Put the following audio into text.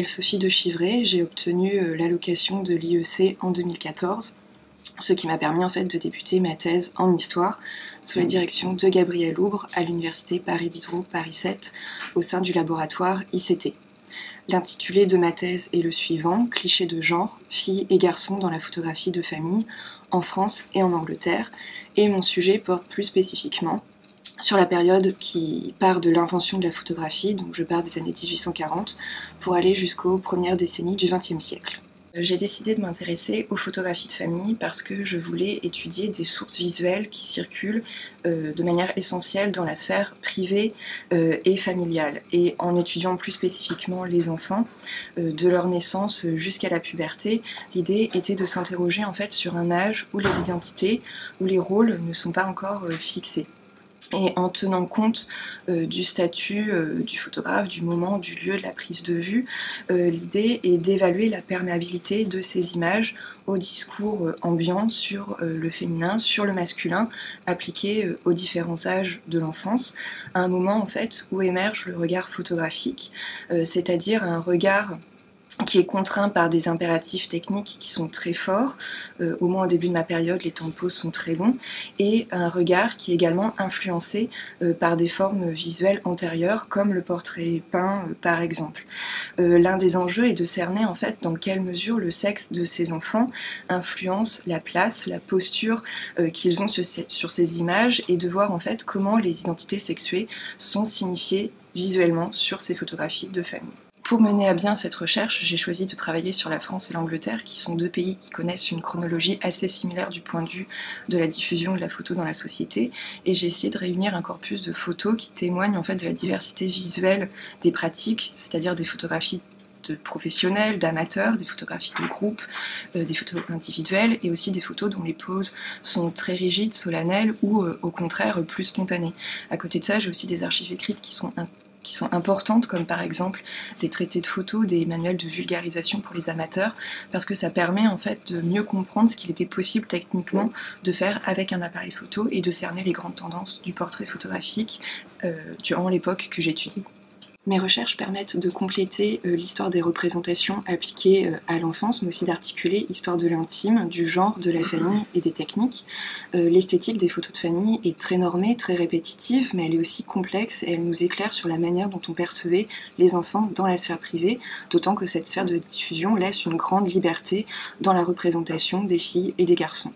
m'appelle Sophie de Chivray, j'ai obtenu l'allocation de l'IEC en 2014, ce qui m'a permis en fait de débuter ma thèse en histoire sous la direction de Gabriel Oubre à l'université Paris Diderot Paris 7 au sein du laboratoire ICT. L'intitulé de ma thèse est le suivant: clichés de genre, filles et garçons dans la photographie de famille en France et en Angleterre, et mon sujet porte plus spécifiquement sur la période qui part de l'invention de la photographie, donc je pars des années 1840, pour aller jusqu'aux premières décennies du XXe siècle. J'ai décidé de m'intéresser aux photographies de famille parce que je voulais étudier des sources visuelles qui circulent de manière essentielle dans la sphère privée et familiale. Et en étudiant plus spécifiquement les enfants, de leur naissance jusqu'à la puberté, l'idée était de s'interroger en fait sur un âge où les identités, où les rôles ne sont pas encore fixés. Et en tenant compte du statut du photographe, du moment, du lieu, de la prise de vue, l'idée est d'évaluer la perméabilité de ces images au discours ambiant sur le féminin, sur le masculin, appliqué aux différents âges de l'enfance, à un moment en fait où émerge le regard photographique, c'est-à-dire un regard qui est contraint par des impératifs techniques qui sont très forts, au moins au début de ma période, les temps de pause sont très longs, et un regard qui est également influencé par des formes visuelles antérieures, comme le portrait peint par exemple. L'un des enjeux est de cerner en fait dans quelle mesure le sexe de ces enfants influence la place, la posture qu'ils ont sur ces images, et de voir en fait comment les identités sexuées sont signifiées visuellement sur ces photographies de famille. Pour mener à bien cette recherche, j'ai choisi de travailler sur la France et l'Angleterre, qui sont deux pays qui connaissent une chronologie assez similaire du point de vue de la diffusion de la photo dans la société, et j'ai essayé de réunir un corpus de photos qui témoignent en fait de la diversité visuelle des pratiques, c'est-à-dire des photographies de professionnels, d'amateurs, des photographies de groupe, des photos individuelles, et aussi des photos dont les poses sont très rigides, solennelles, ou au contraire plus spontanées. À côté de ça, j'ai aussi des archives écrites qui sont importantes, comme par exemple des traités de photos, des manuels de vulgarisation pour les amateurs, parce que ça permet en fait de mieux comprendre ce qu'il était possible techniquement de faire avec un appareil photo et de cerner les grandes tendances du portrait photographique durant l'époque que j'étudie. Mes recherches permettent de compléter l'histoire des représentations appliquées à l'enfance, mais aussi d'articuler l'histoire de l'intime, du genre, de la famille et des techniques. L'esthétique des photos de famille est très normée, très répétitive, mais elle est aussi complexe et elle nous éclaire sur la manière dont on percevait les enfants dans la sphère privée, d'autant que cette sphère de diffusion laisse une grande liberté dans la représentation des filles et des garçons.